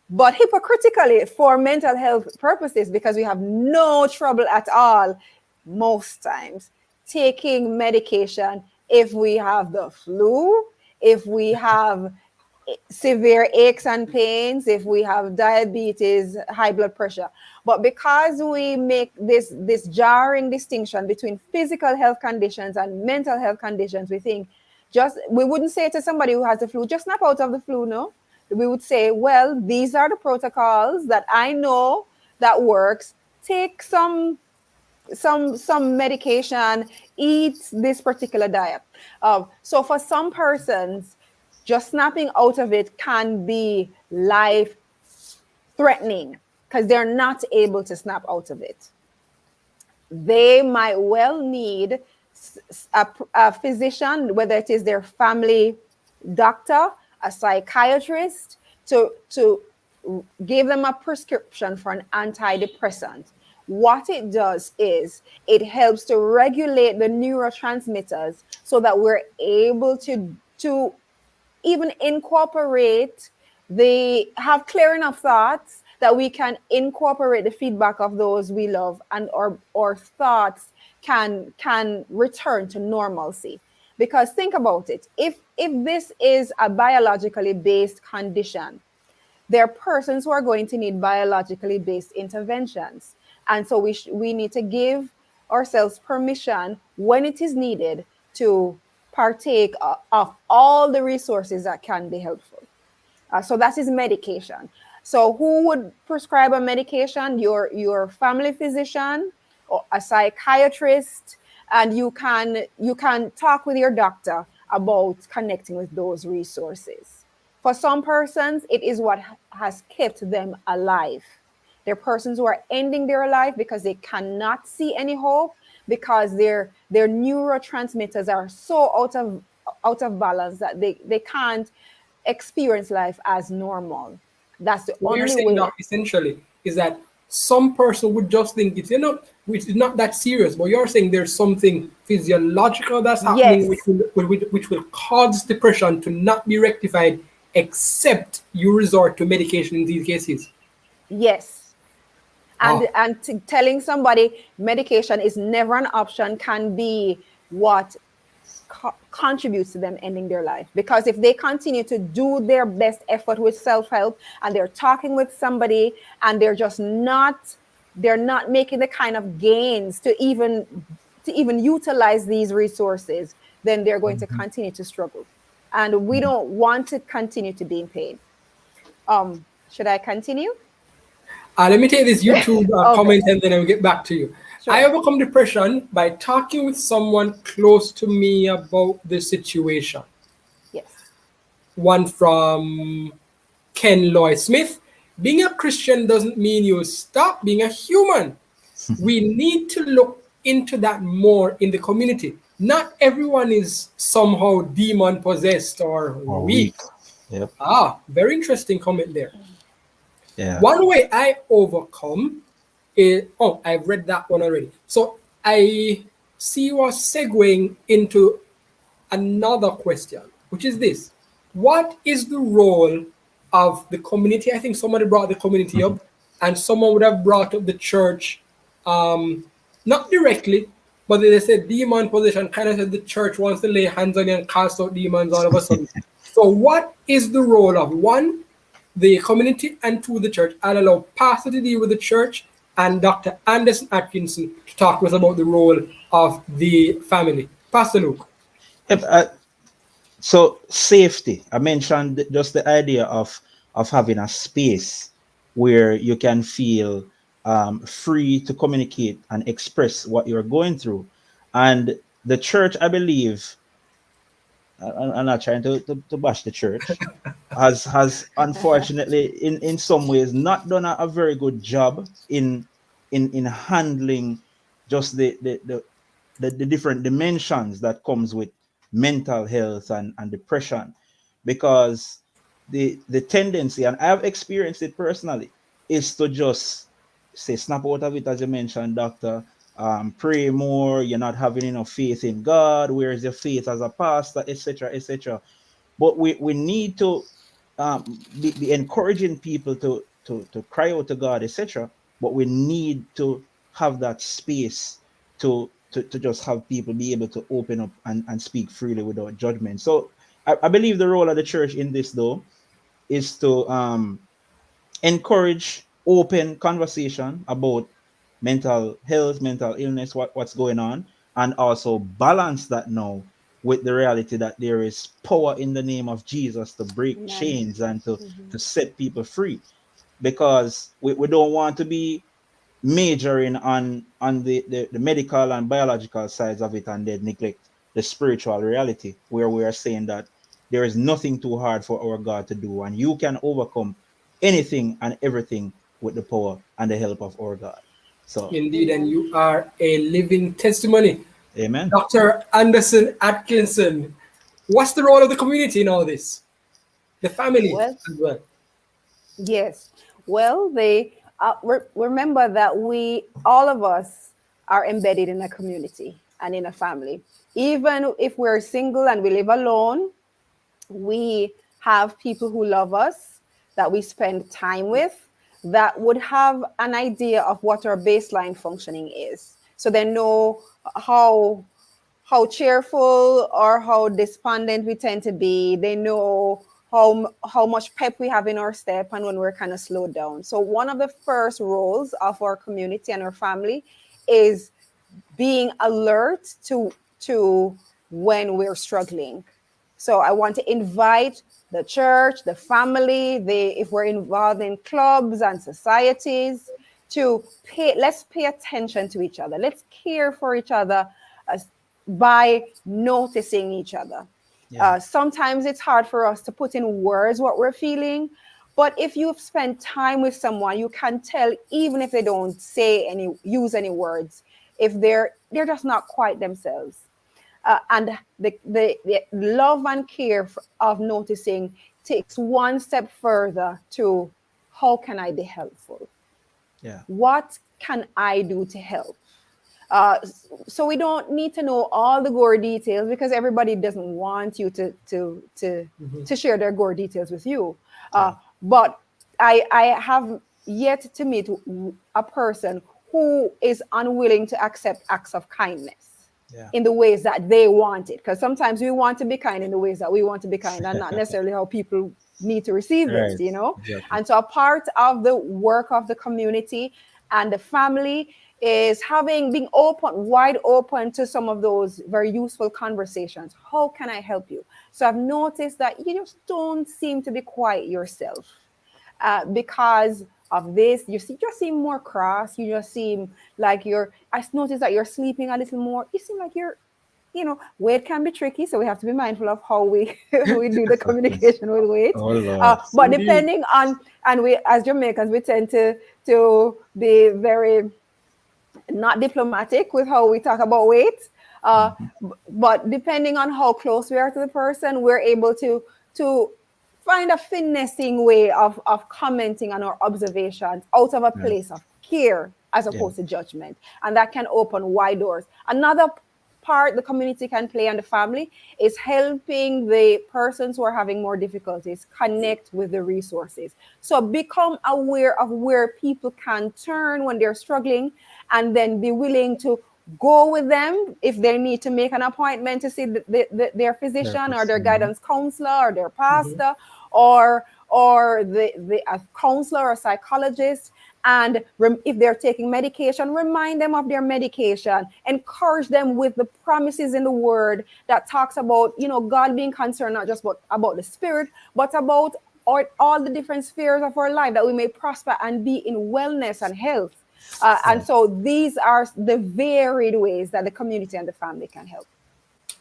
but hypocritically for mental health purposes, because we have no trouble at all, most times, taking medication if we have the flu, if we have severe aches and pains, if we have diabetes, high blood pressure. But because we make this jarring distinction between physical health conditions and mental health conditions, we think we wouldn't say to somebody who has the flu, just snap out of the flu, no. We would say, well, these are the protocols that I know that works. Take some medication, eat this particular diet. So for some persons, just snapping out of it can be life threatening because they're not able to snap out of it. They might well need a physician, whether it is their family doctor, a psychiatrist, to give them a prescription for an antidepressant. What it does is it helps to regulate the neurotransmitters so that we're able to even incorporate have clear enough thoughts that we can incorporate the feedback of those we love, and our thoughts can return to normalcy. Because think about it, if this is a biologically based condition, there are persons who are going to need biologically based interventions. And so we need to give ourselves permission when it is needed to partake of all the resources that can be helpful. So that is medication. So who would prescribe a medication? Your family physician or a psychiatrist, and you can talk with your doctor about connecting with those resources. For some persons, it is what has kept them alive. There are persons who are ending their life because they cannot see any hope, because their neurotransmitters are so out of balance that they can't experience life as normal. That's the What you're only saying way. now essentially is that some person would just think it's it's not that serious, but you're saying there's something physiological that's happening, Yes. which will cause depression to not be rectified, except you resort to medication in these cases. Yes. And telling somebody medication is never an option can be what contributes to them ending their life. Because if they continue to do their best effort with self-help, and they're talking with somebody, and they're not making the kind of gains to even utilize these resources, then they're going to continue to struggle. And we don't want to continue to be in pain. Should I continue? Let me take this YouTube Okay. comment and then I'll get back to you. Sure. I overcome depression by talking with someone close to me about the situation. Yes. One from Ken Lloyd Smith. Being a Christian doesn't mean you stop being a human. We need to look into that more in the community. Not everyone is somehow demon possessed or weak. Yep. Very interesting comment there. Yeah. One way I overcome is, I've read that one already. So I see you are segueing into another question, which is this. What is the role of the community? I think somebody brought the community up, and someone would have brought up the church, not directly, but they said demon possession, kind of said the church wants to lay hands on you and cast out demons all of a sudden. So what is the role of, one, the community, and two, the church? I'll allow Pastor to deal with the church and Dr. Anderson Atkinson to talk to us about the role of the family. Pastor Luke. Yep, So safety, I mentioned just the idea of having a space where you can feel free to communicate and express what you're going through. And the church, I believe, I'm not trying to bash the church, has unfortunately in some ways not done a very good job in handling just the different dimensions that comes with mental health and depression, because the tendency, and I've experienced it personally, is to just say snap out of it, as you mentioned, doctor. Pray more, you're not having enough faith in God, where is your faith as a pastor, etc., etc. But we need to be encouraging people to cry out to God, etc. But we need to have that space to just have people be able to open up and speak freely without judgment. So I believe the role of the church in this, though, is to encourage open conversation about mental health, mental illness, what's going on, and also balance that now with the reality that there is power in the name of Jesus to break Amen. chains and Mhm. to set people free. Because we don't want to be majoring on the medical and biological sides of it and then neglect the spiritual reality, where we are saying that there is nothing too hard for our God to do, and you can overcome anything and everything with the power and the help of our God. So Indeed, and Amen. you are a living testimony. amen. Dr. Anderson Atkinson, what's the role of the community in all this? The family Well, as well. yes. Well, they remember that we, all of us, are embedded in a community and in a family. Even if we're single and we live alone, we have people who love us, that we spend time with, that would have an idea of what our baseline functioning is. So they know how cheerful or how despondent we tend to be. They know how much pep we have in our step and when we're kind of slowed down. So one of the first roles of our community and our family is being alert to when we're struggling. So I want to invite the church, the family, if we're involved in clubs and societies, to let's pay attention to each other. Let's care for each other as, by noticing each other. Yeah. Sometimes it's hard for us to put in words what we're feeling, but if you've spent time with someone, you can tell, even if they don't use any words, if they're just not quite themselves. And the love and care of noticing takes one step further to, how can I be helpful? Yeah. What can I do to help? Uh, so we don't need to know all the gore details, because everybody doesn't want you to share their gore details with you. Yeah. But I have yet to meet a person who is unwilling to accept acts of kindness Yeah. in the ways that they want it. Because sometimes we want to be kind in the ways that we want to be kind, and not necessarily how people need to receive it, Right. you know? Exactly. And so a part of the work of the community and the family is being wide open to some of those very useful conversations. How can I help you? So I've noticed that you just don't seem to be quite yourself. Because of this, just seem more cross. You just seem like I noticed that you're sleeping a little more. You seem like weight can be tricky, so we have to be mindful of how we we do the communication with weight. Oh Lord. But Indeed. depending on, and we as Jamaicans, we tend to be very not diplomatic with how we talk about weight. Uh, Mhm. but depending on how close we are to the person, we're able to find a finessing way of commenting on our observations out of a Right. place of care as Yeah. opposed to judgment. And that can open wide doors. Another part the community can play, and the family, is helping the persons who are having more difficulties connect with the resources. So become aware of where people can turn when they're struggling, and then be willing to go with them if they need to make an appointment to see their physician or Therapist. their Mhm. guidance counselor or their pastor, or a counselor or psychologist, And if they're taking medication, remind them of their medication. Encourage them with the promises in the word that talks about, God being concerned not just about the spirit, but about all the different spheres of our life, that we may prosper and be in wellness and health. And so these are the varied ways that the community and the family can help.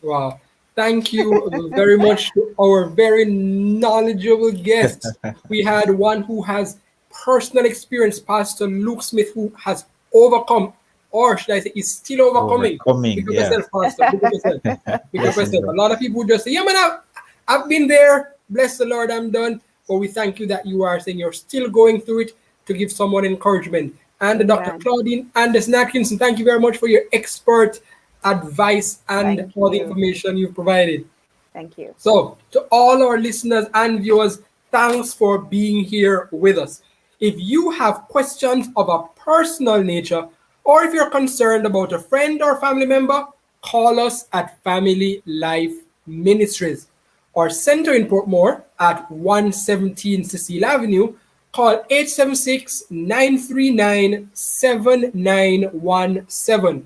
Wow. Thank you very much to our very knowledgeable guests. We had one who has personal experience, Pastor Luke Smith, who has overcome, or should I say, is still overcoming. Pick up yourself, Pastor. Pick up yourself. Pick up yourself. A lot of people just say, yeah, man, I've been there. Bless the Lord, I'm done. But we thank you that you are saying you're still going through it to give someone encouragement. And Dr. Claudine Anderson Atkinson, thank you very much for your expert advice and all the information you've provided. Thank you. So, to all our listeners and viewers, thanks for being here with us. If you have questions of a personal nature, or if you're concerned about a friend or family member, call us at Family Life Ministries. Our center in Portmore at 117 Cecile Avenue. Call 876-939-7917.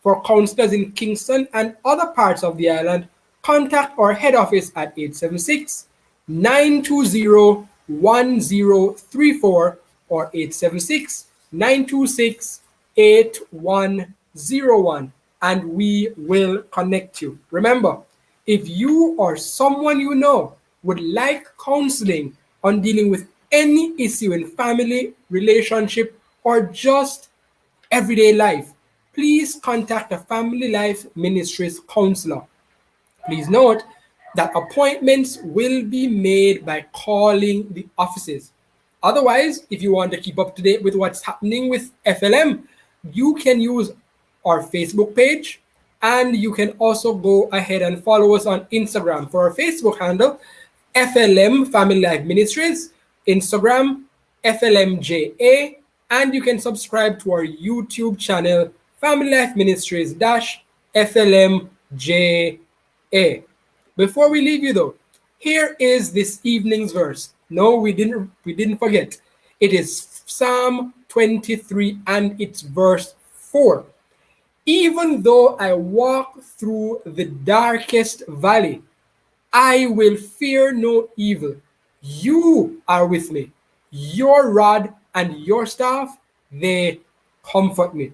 For counselors in Kingston and other parts of the island, contact our head office at 876-920-1034 or 876-926-8101, and we will connect you. Remember, if you or someone you know would like counseling on dealing with any issue in family, relationship, or just everyday life, please contact a Family Life Ministries counselor. Please note that appointments will be made by calling the offices. Otherwise, if you want to keep up to date with what's happening with FLM, you can use our Facebook page, and you can also go ahead and follow us on Instagram for our Facebook handle, FLM Family Life Ministries, Instagram, FLMJA, and you can subscribe to our YouTube channel, Family Life Ministries FLMJA. Before we leave you though, here is this evening's verse. No, we didn't forget. It is Psalm 23 and it's verse 4. Even though I walk through the darkest valley, I will fear no evil. You are with me. Your rod and your staff, they comfort me.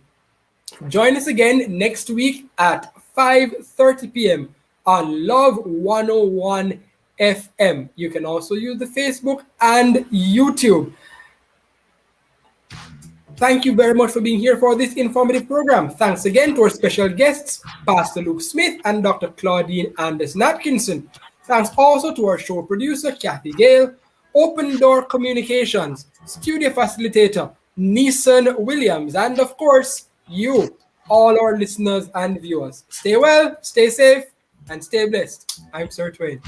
Join us again next week at 5:30 p.m. on Love 101 FM. You can also use the Facebook and YouTube. Thank you very much for being here for this informative program. Thanks again to our special guests, Pastor Luke Smith and Dr. Claudine Anderson Atkinson. Thanks also to our show producer, Kathy Gale, Open Door Communications, studio facilitator, Neeson Williams, and of course, you, all our listeners and viewers. Stay well, stay safe, and stay blessed. I'm Sir Twain.